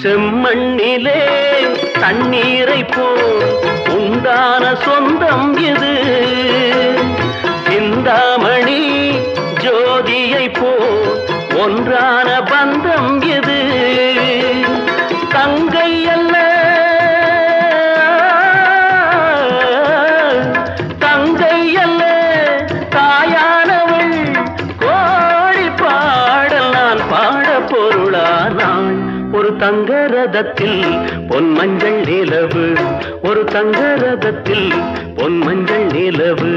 செம்மண்ணிலே தண்ணீரை போல் உண்டான சொந்தம் இது. சிந்தாமணி ஜோதியை போல் ஒன்றான பந்தம் இது. தங்கை அல்ல தங்கை அல்ல தாயானவள், கோடி பாடல் நான் பாட பொருளானாள். ஒரு தங்க ரதத்தில் பொன் மஞ்சள் நிலவு, ஒரு தங்க ரதத்தில் பொன் மஞ்சள் நிலவு.